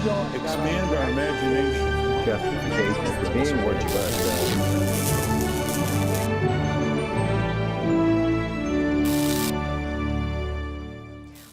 expand our imagination. Justification for being what you are.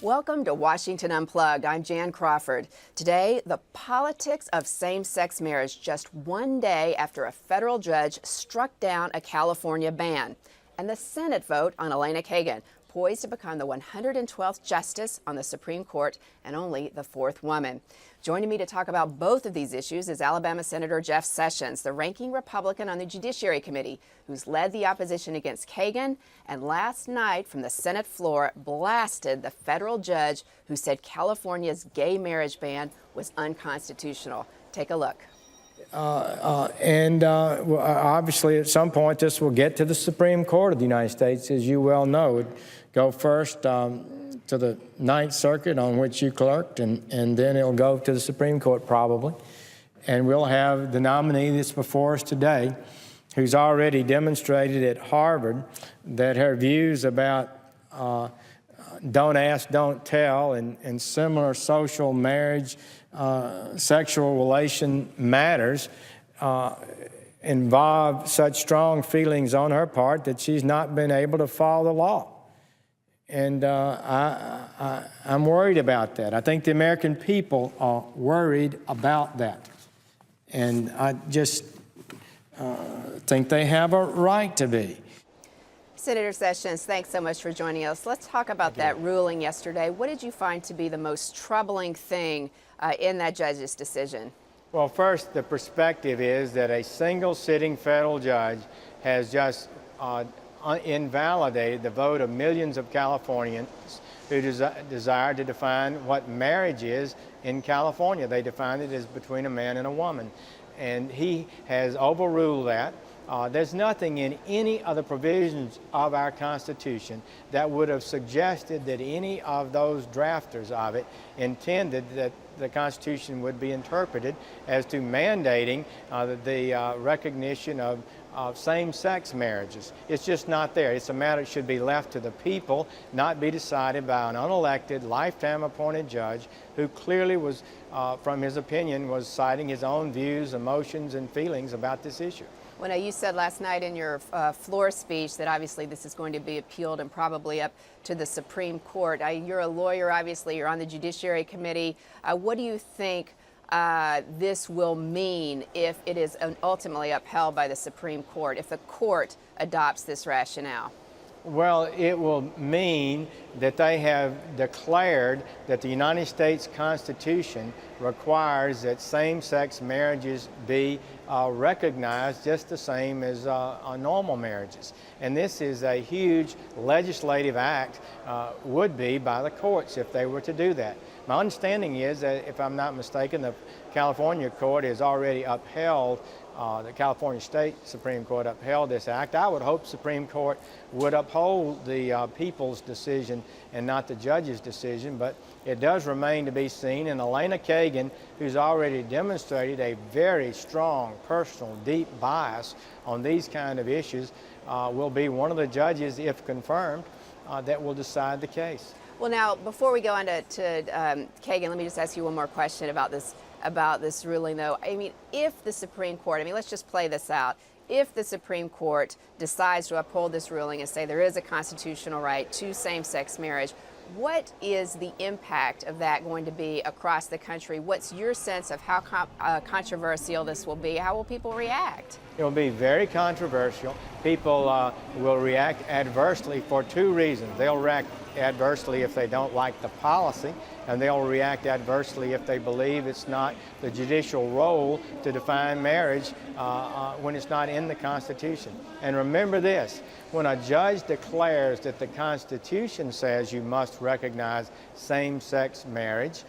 Welcome to Washington Unplugged. I'm Jan Crawford. Today, the politics of same-sex marriage just one day after a federal judge struck down a California ban, and the Senate vote on Elena Kagan, poised to become the 112th justice on the Supreme Court and only the fourth woman. Joining me to talk about both of these issues is Alabama Senator Jeff Sessions, the ranking Republican on the Judiciary Committee, who's led the opposition against Kagan, and last night from the Senate floor blasted the federal judge who said California's gay marriage ban was unconstitutional. Take a look. Obviously, at some point, this will get to the Supreme Court of the United States, as you well know. It go first to the Ninth Circuit, on which you clerked, and then it'll go to the Supreme Court probably. And we'll have the nominee that's before us today, who's already demonstrated at Harvard that her views about don't ask, don't tell, and similar social marriage, sexual relation matters involve such strong feelings on her part that she's not been able to follow the law. And I'm worried about that. I think the American people are worried about that. And I just think they have a right to be. Senator Sessions, thanks so much for joining us. Let's talk about that ruling yesterday. What did you find to be the most troubling thing in that judge's decision? Well, first, the perspective is that a single sitting federal judge has just invalidated the vote of millions of Californians who desire to define what marriage is in California. They define it as between a man and a woman. And he has overruled that. There's nothing in any of the provisions of our Constitution that would have suggested that any of those drafters of it intended that the Constitution would be interpreted as to mandating the recognition of same-sex marriages. It's just not there. It's a matter that should be left to the people, not be decided by an unelected, lifetime-appointed judge who clearly was, from his opinion, was citing his own views, emotions, and feelings about this issue. Well, now, you said last night in your floor speech that obviously this is going to be appealed and probably up to the Supreme Court. You're a lawyer, obviously. You're on the Judiciary Committee. What do you think this will mean if it is ultimately upheld by the Supreme Court, if the court adopts this rationale? Well, it will mean that they have declared that the United States Constitution requires that same-sex marriages be recognized just the same as normal marriages. And this is a huge legislative act, would be by the courts if they were to do that. My understanding is that, if I'm not mistaken, the California court has already upheld, the California State Supreme Court upheld this act. I would hope Supreme Court would uphold the people's decision and not the judge's decision, but it does remain to be seen. And Elena Kagan, who's already demonstrated a very strong, personal, deep bias on these kind of issues, will be one of the judges, if confirmed, that will decide the case. Well, now, before we go on to Kagan, let me just ask you one more question about this ruling, though. I mean, if the Supreme Court, let's just play this out. If the Supreme Court decides to uphold this ruling and say there is a constitutional right to same-sex marriage, what is the impact of that going to be across the country? What's your sense of how controversial this will be? How will people react? It will be very controversial. People will react adversely for two reasons. They'll react adversely if they don't like the policy, and they'll react adversely if they believe it's not the judicial role to define marriage when it's not in the Constitution. And remember this, when a judge declares that the Constitution says you must recognize same-sex marriage,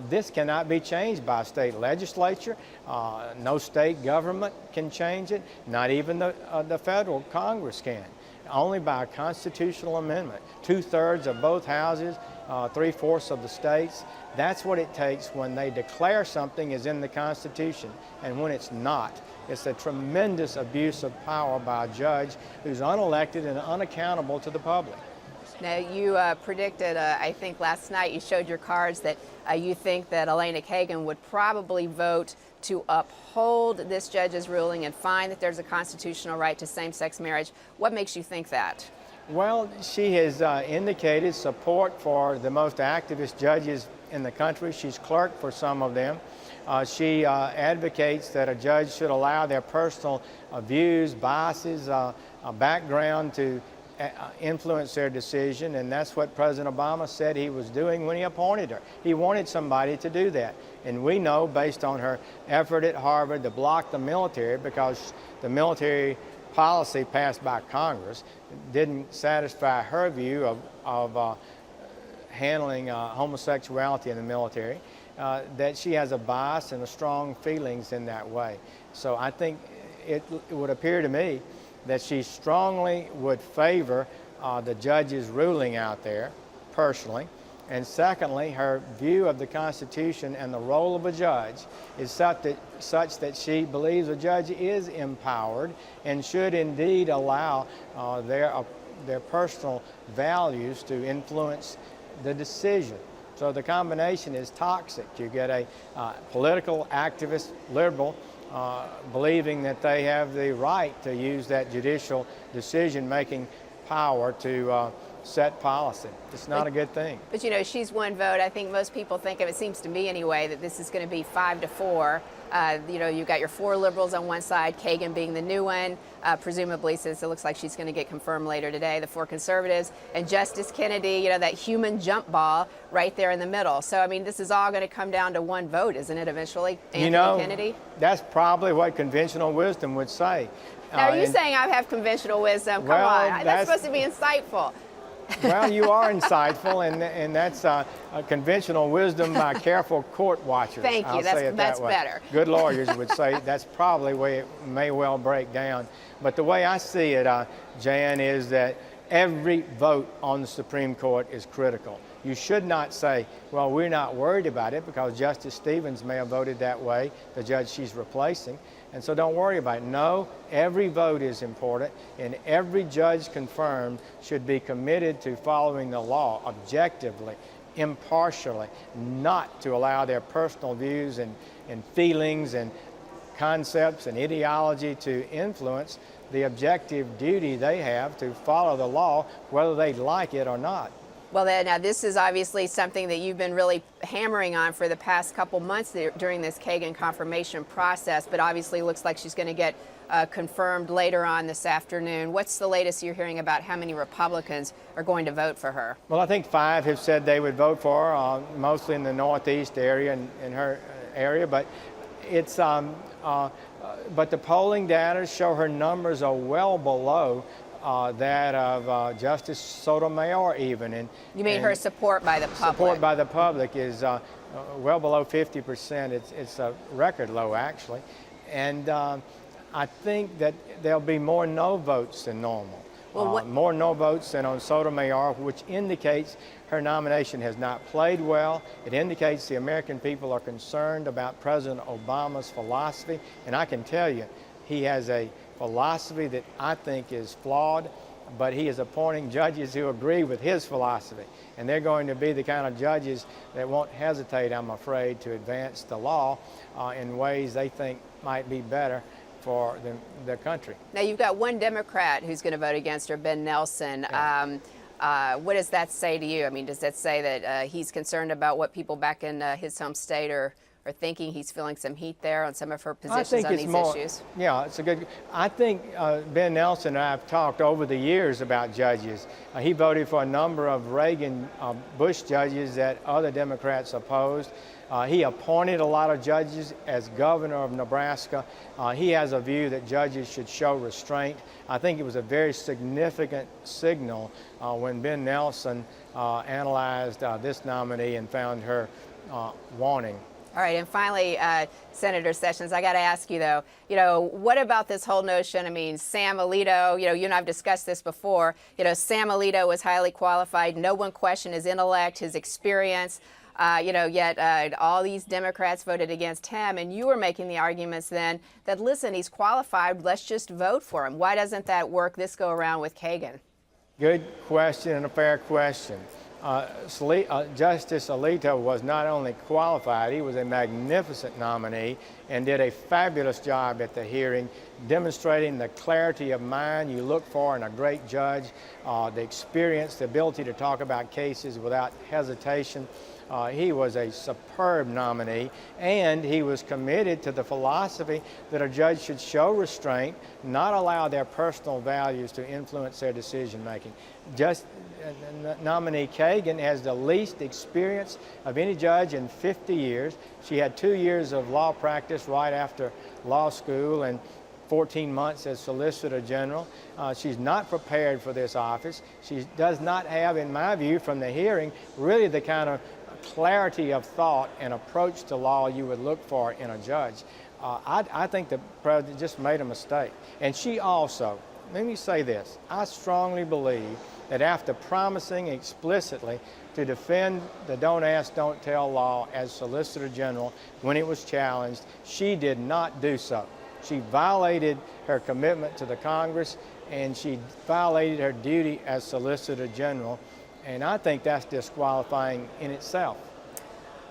this cannot be changed by a state legislature. No state government can change it, not even the federal Congress can. Only by a constitutional amendment. 2/3 of both houses, 3/4 of the states. That's what it takes when they declare something is in the Constitution. And when it's not, it's a tremendous abuse of power by a judge who's unelected and unaccountable to the public. Now, you predicted, I think last night, you showed your cards that you think that Elena Kagan would probably vote to uphold this judge's ruling and find that there's a constitutional right to same-sex marriage. What makes you think that? Well, she has indicated support for the most activist judges in the country. She's clerked for some of them. She advocates that a judge should allow their personal views, biases, background to influence their decision, and that's what President Obama said he was doing when he appointed her. He wanted somebody to do that. And we know, based on her effort at Harvard to block the military, because the military policy passed by Congress didn't satisfy her view of handling homosexuality in the military, that she has a bias and a strong feelings in that way. So I think it would appear to me that she strongly would favor the judge's ruling out there, personally. And secondly, her view of the Constitution and the role of a judge is such that she believes a judge is empowered and should indeed allow their personal values to influence the decision. So the combination is toxic. You get a political activist liberal believing that they have the right to use that judicial decision-making power to set policy. It's not a good thing. But you know, she's one vote. I think most people think of it, seems to me anyway, that this is going to be 5-4. You know, you've got your 4 liberals on one side, Kagan being the new one, presumably, since it looks like she's going to get confirmed later today, the 4 conservatives, and Justice Kennedy, you know, that human jump ball right there in the middle. So, I mean, this is all going to come down to one vote, isn't it, eventually, Anthony Kennedy? That's probably what conventional wisdom would say. Now, are you saying I have conventional wisdom? Come on, that's supposed to be insightful. Well, you are insightful, and that's a conventional wisdom by careful court watchers. Thank you. That's better. Good lawyers would say that's probably the way it may well break down. But the way I see it, Jan, is that every vote on the Supreme Court is critical. You should not say, well, we're not worried about it because Justice Stevens may have voted that way, the judge she's replacing, and so don't worry about it. No, every vote is important, and every judge confirmed should be committed to following the law objectively, impartially, not to allow their personal views and feelings and concepts and ideology to influence the objective duty they have to follow the law, whether they like it or not. Well, now this is obviously something that you've been really hammering on for the past couple months during this Kagan confirmation process, but obviously looks like she's going to get confirmed later on this afternoon. What's the latest you're hearing about how many Republicans are going to vote for her? Well, I think 5 have said they would vote for her, mostly in the Northeast area, in her area, but it's but the polling data show her numbers are well below that of Justice Sotomayor even. And you mean her support by the public? Support by the public is well below 50%. It's a record low, actually. And I think that there'll be more no votes than normal. Well, more no votes than on Sotomayor, which indicates her nomination has not played well. It indicates the American people are concerned about President Obama's philosophy. And I can tell you, he has a philosophy that I think is flawed, but he is appointing judges who agree with his philosophy. And they're going to be the kind of judges that won't hesitate, I'm afraid, to advance the law in ways they think might be better for the country. Now, you've got one Democrat who's going to vote against her, Ben Nelson. Yeah. What does that say to you? I mean, does that say that he's concerned about what people back in his home state are thinking? He's feeling some heat there on some of her positions on these issues? Yeah, it's a good. I think Ben Nelson and I have talked over the years about judges. He voted for a number of Reagan Bush judges that other Democrats opposed. He appointed a lot of judges as governor of Nebraska. He has a view that judges should show restraint. I think it was a very significant signal when Ben Nelson analyzed this nominee and found her wanting. All right, and finally, Senator Sessions, I got to ask you, though, what about this whole notion? I mean, Sam Alito, you and I have discussed this before. Sam Alito was highly qualified. No one questioned his intellect, his experience. Yet all these Democrats voted against him, and you were making the arguments then that, listen, he's qualified, let's just vote for him. Why doesn't that work this go around with Kagan? Good question and a fair question. Justice Alito was not only qualified, he was a magnificent nominee and did a fabulous job at the hearing, demonstrating the clarity of mind you look for in a great judge, the experience, the ability to talk about cases without hesitation. He was a superb nominee, and he was committed to the philosophy that a judge should show restraint, not allow their personal values to influence their decision making. Nominee Kagan has the least experience of any judge in 50 years. She had 2 years of law practice right after law school and 14 months as Solicitor General. She's not prepared for this office. She does not have, in my view, from the hearing, really the kind of clarity of thought and approach to law you would look for in a judge. I think the president just made a mistake. And she also, let me say this, I strongly believe that after promising explicitly to defend the don't ask, don't tell law as Solicitor General when it was challenged, she did not do so. She violated her commitment to the Congress, and she violated her duty as Solicitor General, and I think that's disqualifying in itself.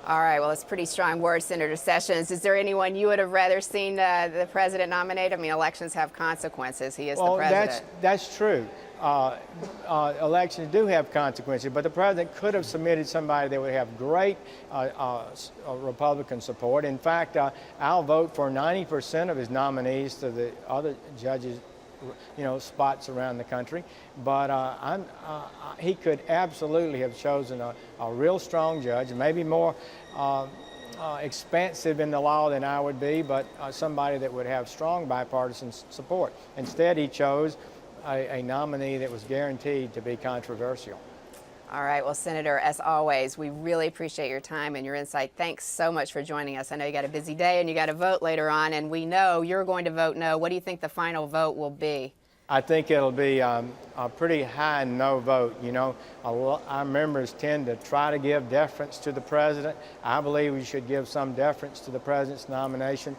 All right, well, it's pretty strong words, Senator Sessions. Is there anyone you would have rather seen the president nominate? I mean, elections have consequences. He is the president. That's true. Elections do have consequences, but the president could have submitted somebody that would have great Republican support. In fact, I'll vote for 90% of his nominees to the other judges, spots around the country. But he could absolutely have chosen a real strong judge, maybe more expansive in the law than I would be, but somebody that would have strong bipartisan support. Instead, he chose a nominee that was guaranteed to be controversial. All right. Well, Senator, as always, we really appreciate your time and your insight. Thanks so much for joining us. I know you got a busy day and you got to vote later on, and we know you're going to vote no. What do you think the final vote will be? I think it'll be a pretty high no vote. Our members tend to try to give deference to the president. I believe we should give some deference to the president's nomination.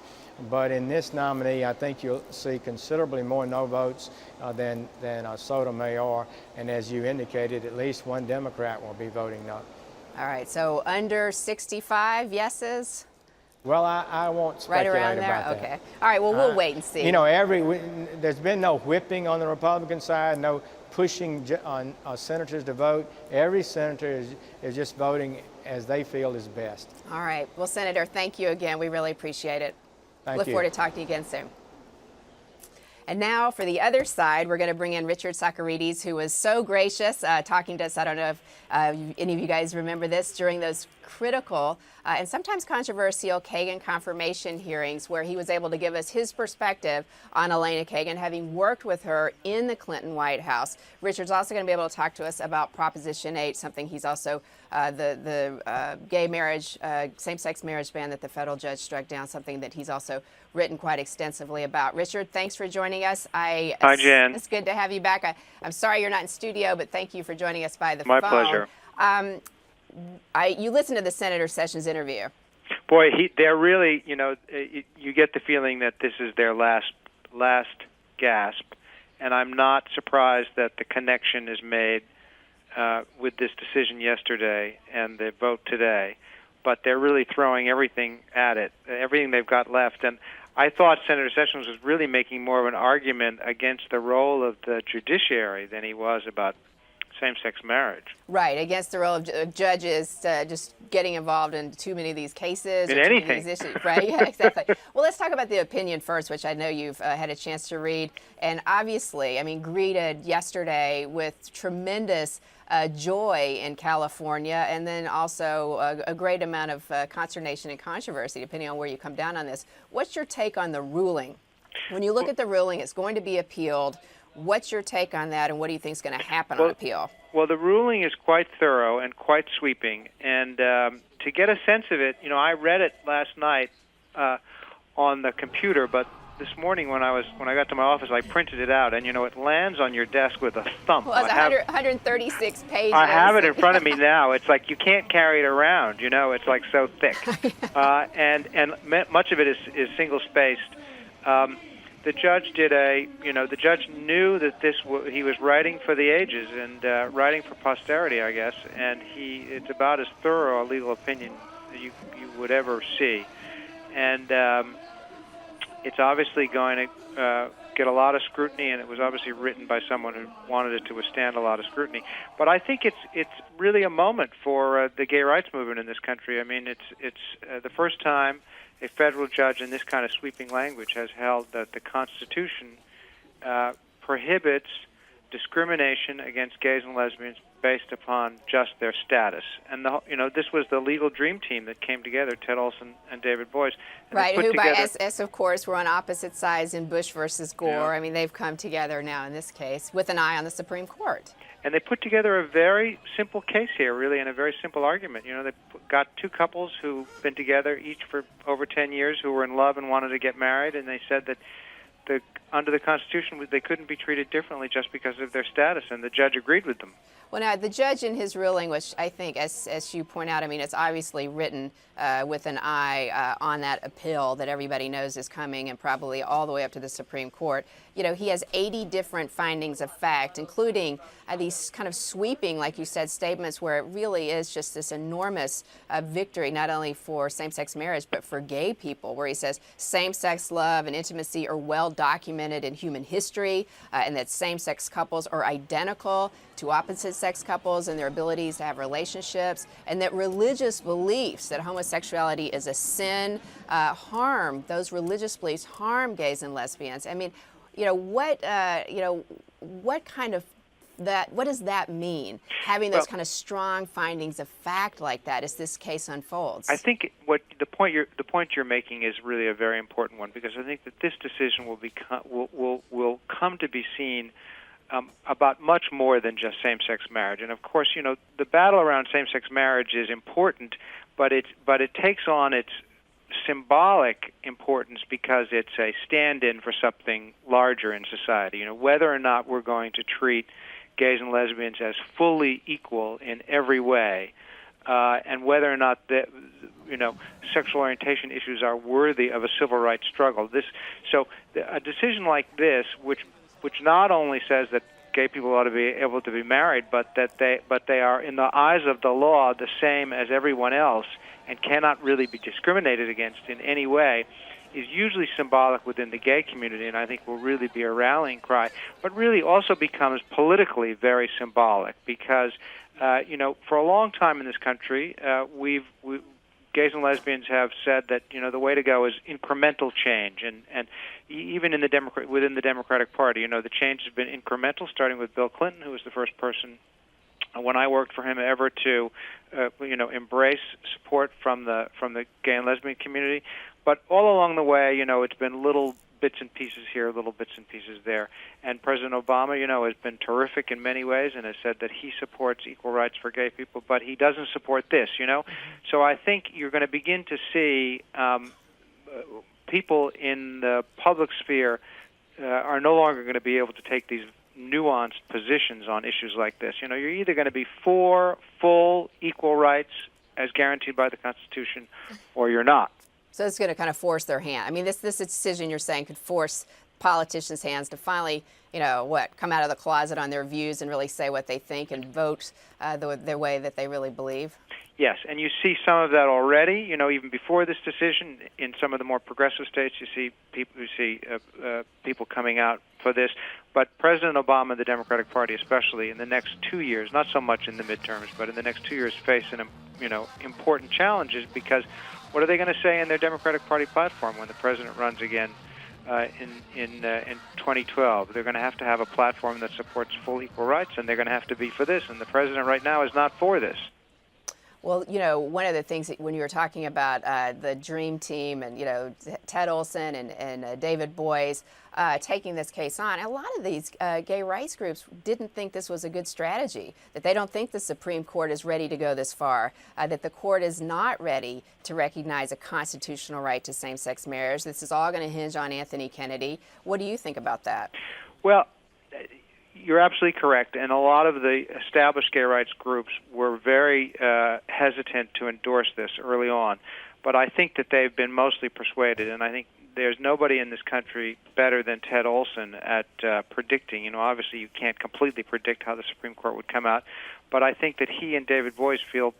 But in this nominee, I think you'll see considerably more no votes than Sotomayor. And as you indicated, at least one Democrat will be voting no. All right. So under 65 yeses? Well, I won't speculate right around there? about that. Okay. All right. Well, we'll wait and see. There's been no whipping on the Republican side, no pushing on senators to vote. Every senator is just voting as they feel is best. All right. Well, Senator, thank you again. We really appreciate it. Thank Look you. forward to talking to you again soon. And now for the other side, we're going to bring in Richard Socarides, who was so gracious talking to us. I don't know if any of you guys remember this during those critical and sometimes controversial Kagan confirmation hearings, where he was able to give us his perspective on Elena Kagan, having worked with her in the Clinton White House. Richard's also going to be able to talk to us about Proposition 8, something he's also the gay marriage, same-sex marriage ban that the federal judge struck down, something that he's also written quite extensively about. Richard, thanks for joining us. Hi, Jan. It's good to have you back. I'm sorry you're not in studio, but thank you for joining us by the phone. My pleasure. You listened to the Senator Sessions interview. Boy, they're really, you get the feeling that this is their last gasp, and I'm not surprised that the connection is made with this decision yesterday and the vote today. But they're really throwing everything at it, everything they've got left. And I thought Senator Sessions was really making more of an argument against the role of the judiciary than he was about same-sex marriage. Right, against the role of judges just getting involved in too many of these cases. In or anything. These issues. Right, yeah, exactly. Well, let's talk about the opinion first, which I know you've had a chance to read. And obviously, greeted yesterday with tremendous joy in California, and then also a great amount of consternation and controversy, depending on where you come down on this. What's your take on the ruling? When you look at the ruling, it's going to be appealed. What's your take on that, and what do you think is going to happen on appeal? Well, the ruling is quite thorough and quite sweeping, and to get a sense of it, I read it last night on the computer, but this morning when I got to my office, I printed it out, and it lands on your desk with a thump. Well, it's 136 pages. I have it in front of me now. It's like you can't carry it around. It's like so thick, and much of it is single spaced. the judge did the judge knew that he was writing for the ages and writing for posterity, I guess, and it's about as thorough a legal opinion that you would ever see. And it's obviously going to get a lot of scrutiny, and it was obviously written by someone who wanted it to withstand a lot of scrutiny. But I think it's really a moment for the gay rights movement in this country. I mean, it's the first time a federal judge in this kind of sweeping language has held that the Constitution prohibits discrimination against gays and lesbians based upon just their status. And this was the legal dream team that came together, Ted Olson and David Boies. And right, who by SS, of course, were on opposite sides in Bush versus Gore. Yeah. I mean, they've come together now in this case with an eye on the Supreme Court. And they put together a very simple case here, really, and a very simple argument. They got two couples who've been together each for over 10 years who were in love and wanted to get married, and they said that under the Constitution, they couldn't be treated differently just because of their status, and the judge agreed with them. Well, now, the judge in his ruling, which I think, as you point out, I mean, it's obviously written with an eye on that appeal that everybody knows is coming and probably all the way up to the Supreme Court. He has 80 different findings of fact, including these kind of sweeping, like you said, statements where it really is just this enormous victory, not only for same-sex marriage, but for gay people, where he says same-sex love and intimacy are well documented in human history, and that same-sex couples are identical to opposite-sex couples and their abilities to have relationships, and that religious beliefs that homosexuality is a sin those religious beliefs harm gays and lesbians. I mean, what does that mean, having those kind of strong findings of fact like that as this case unfolds? I think the point you're making is really a very important one, because I think that this decision will come to be seen about much more than just same-sex marriage. And of course, the battle around same-sex marriage is important, but it takes on its symbolic importance because it's a stand-in for something larger in society. Whether or not we're going to treat gays and lesbians as fully equal in every way, and whether or not sexual orientation issues are worthy of a civil rights struggle. A decision like this, which not only says that gay people ought to be able to be married, but they are, in the eyes of the law, the same as everyone else and cannot really be discriminated against in any way, is usually symbolic within the gay community, and I think will really be a rallying cry, but really also becomes politically very symbolic because, for a long time in this country, gays and lesbians have said that the way to go is incremental change, and even within the Democratic Party, the change has been incremental, starting with Bill Clinton, who was the first person when I worked for him ever to embrace support from the gay and lesbian community. But all along the way, it's been little bits and pieces here, little bits and pieces there. And President Obama, has been terrific in many ways and has said that he supports equal rights for gay people, but he doesn't support this, So I think you're going to begin to see people in the public sphere are no longer going to be able to take these nuanced positions on issues like this. You're either going to be for full equal rights as guaranteed by the Constitution, or you're not. So it's going to kind of force their hand. I mean, this decision you're saying could force politicians' hands to finally, come out of the closet on their views and really say what they think and vote the way that they really believe? Yes, and you see some of that already. Even before this decision, in some of the more progressive states, you see people coming out for this. But President Obama and the Democratic Party, especially in the next 2 years, not so much in the midterms, but in the next 2 years, face important challenges, because what are they going to say in their Democratic Party platform when the president runs again in 2012? They're going to have a platform that supports full equal rights, and they're going to have to be for this. And the president right now is not for this. Well, one of the things that when you were talking about the Dream Team and, Ted Olson and David Boies taking this case on, a lot of these gay rights groups didn't think this was a good strategy, that they don't think the Supreme Court is ready to go this far, that the court is not ready to recognize a constitutional right to same-sex marriage. This is all going to hinge on Anthony Kennedy. What do you think about that? Well, you're absolutely correct, and a lot of the established gay rights groups were very hesitant to endorse this early on, but I think that they've been mostly persuaded, and I think there's nobody in this country better than Ted Olson at predicting. You know, obviously you can't completely predict how the Supreme Court would come out, but I think that he and David Boies feel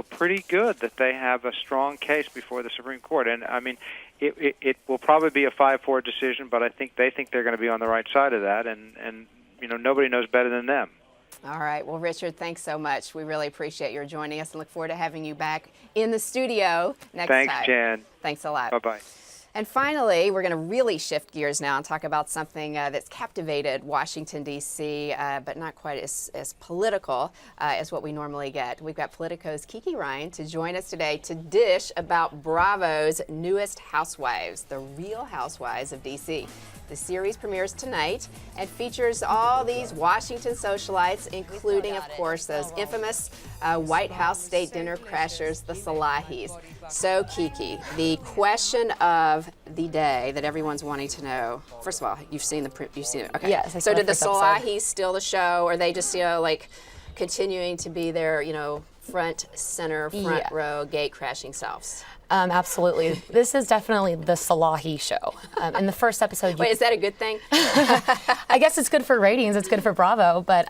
pretty good that they have a strong case before the Supreme Court. And I mean, it will probably be a 5-4 decision, but I think they're going to be on the right side of that, and you know, nobody knows better than them. All right. Well, Richard, thanks so much. We really appreciate your joining us and look forward to having you back in the studio next time. Thanks, Jan. Thanks a lot. Bye-bye. And finally, we're going to really shift gears now and talk about something that's captivated Washington, D.C., but not quite as political as what we normally get. We've got Politico's Kiki Ryan to join us today to dish about Bravo's newest housewives, the Real Housewives of D.C. The series premieres tonight and features all these Washington socialites, including, of course, those infamous White House state dinner crashers, the Salahis. So, Kiki, the question of the day that everyone's wanting to know. First of all, you've seen it. Okay. Yes. I saw So, the did the first episode. Salahis steal the show, or are they just, like continuing to be their, front row gate crashing selves? Absolutely. This is definitely the Salahi show. In the first episode, Wait, is that a good thing? I guess it's good for ratings. It's good for Bravo. But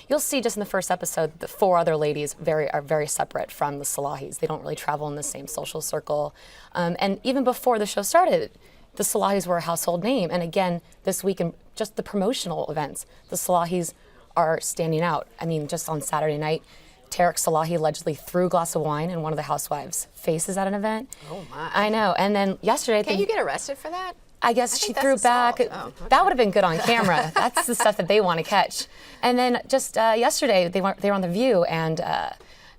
you'll see just in the first episode, the 4 other ladies are very separate from the Salahis. They don't really travel in the same social circle. And even before the show started, the Salahis were a household name. And again, this week in just the promotional events, the Salahis are standing out. I mean, just on Saturday night, Tarek Salahi allegedly threw a glass of wine in one of the housewives' faces at an event. Oh, my. I know. And then yesterday... Can you get arrested for that? I guess she think threw that's back. assault. Oh, okay. That would have been good on camera. That's the stuff that they want to catch. And then just yesterday, they were on The View, and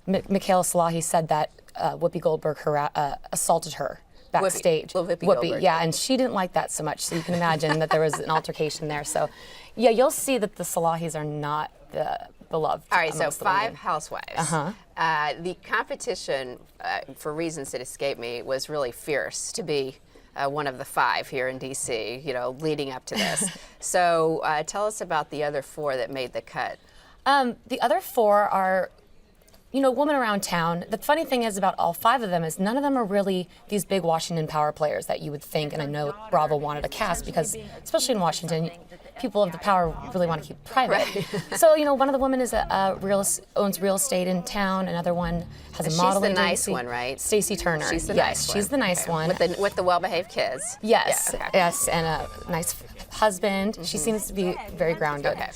Michaela Salahi said that Whoopi Goldberg assaulted her backstage. Whoopi Goldberg. Yeah, and she didn't like that so much. So you can imagine that there was an altercation there. So, yeah, you'll see that the Salahis are not the beloved. All right, so amongst the 5 women. housewives. The competition, for reasons that escape me, was really fierce to be one of the 5 here in D.C., leading up to this. So tell us about the other 4 that made the cut. The other 4 are, women around town. The funny thing is about all 5 of them is none of them are really these big Washington power players that you would think, and I know Bravo wanted a cast because, especially in Washington, people of the power really want to keep private. Right. So, one of the women is owns real estate in town. Another one has a modeling She's the nice agency. one, right? Stacey Turner. She's the yes, nice one. she's the nice one. With the well-behaved kids. Yes, Yeah, okay. yes, and a nice husband. She seems to be very grounded. Okay.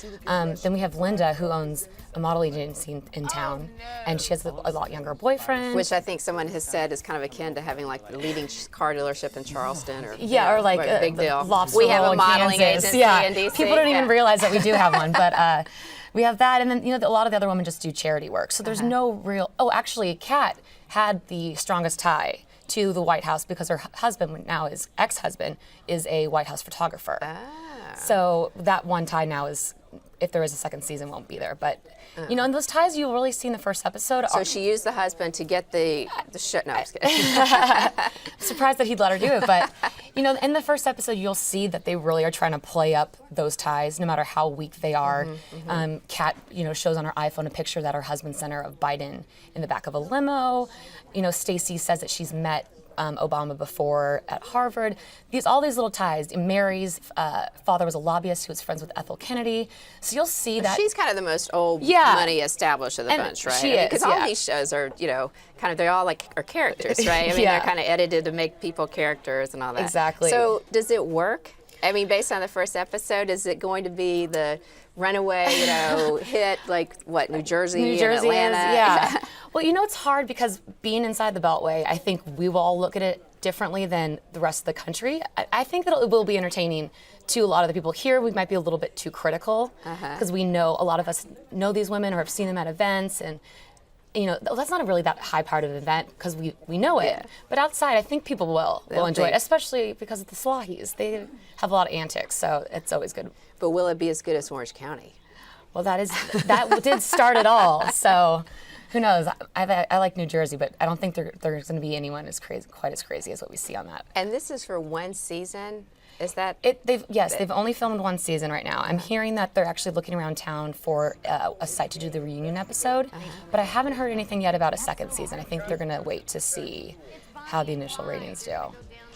Then we have Linda, who owns a modeling agency in town, and she has a lot younger boyfriend. Which I think someone has said is kind of akin to having like the leading car dealership in Charleston, or or like big deal. Lobster We have roll a in modeling Kansas. agency Yeah, in DC. people don't even Yeah. realize that we do have one, but we have that, and then a lot of the other women just do charity work. So there's no real. Oh, actually, Kat had the strongest tie to the White House because her husband, now his ex-husband, is a White House photographer. So that one tie now is, if there is a second season, won't be there. But and those ties you'll really see in the first episode. So she used the husband to get the shit. No, I'm just kidding. Surprised that he'd let her do it, but in the first episode you'll see that they really are trying to play up those ties no matter how weak they are. Kat shows on her iPhone a picture that her husband sent her of Biden in the back of a limo. Stacey says that she's met Obama before at Harvard. All these little ties. Mary's father was a lobbyist who was friends with Ethel Kennedy. So you'll see that She's kind of the most old Yeah. money established of the And bunch, right? she is, Because all yeah. these shows are, kind of, they all are characters, right? I mean, Yeah. they're kind of edited to make people characters and all that. Exactly. So does it work? I mean, based on the first episode, is it going to be the runaway, hit like what, New Jersey New Jersey and is, Atlanta? yeah. Well, it's hard because being inside the Beltway, I think we will all look at it differently than the rest of the country. I think that it will be entertaining to a lot of the people here. We might be a little bit too critical because we know a lot of us know these women or have seen them at events, and that's not really that high part of an event because we know it. Yeah. But outside, I think people will enjoy think- it, especially because of the Salahis. They have a lot of antics, so it's always good. But will it be as good as Orange County? Well, that did start it all. So who knows? I like New Jersey, but I don't think there's going to be anyone quite as crazy as what we see on that. And this is for one season? Is that They've only filmed one season right now. I'm hearing that they're actually looking around town for a site to do the reunion episode, but I haven't heard anything yet about a second season. I think they're going to wait to see how the initial ratings do.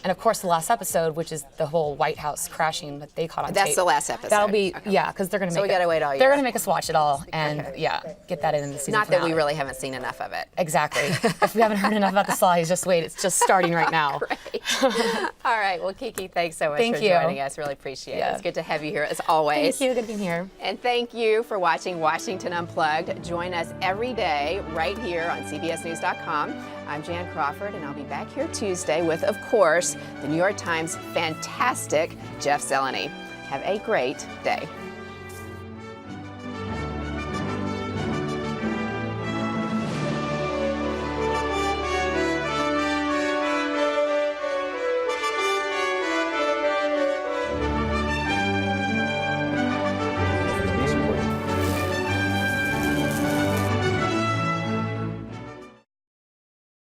And of course, the last episode, which is the whole White House crashing that they caught on That's tape. the last episode. That'll be, Okay. yeah, because they're going to So make we gotta wait all They're year. going to make us watch it all and, yeah, get that in the season Not that we finale. really haven't seen enough of it. Exactly. If we haven't heard enough about the Salahi's, just wait. It's just starting right now. All right. Well, Kiki, thanks so much Thank for you. joining us. Really appreciate it. Yeah. It's good to have you here as always. Thank you. Good being here. And thank you for watching Washington Unplugged. Join us every day right here on CBSNews.com. I'm Jan Crawford, and I'll be back here Tuesday with, of course, the New York Times fantastic Jeff Zeleny. Have a great day.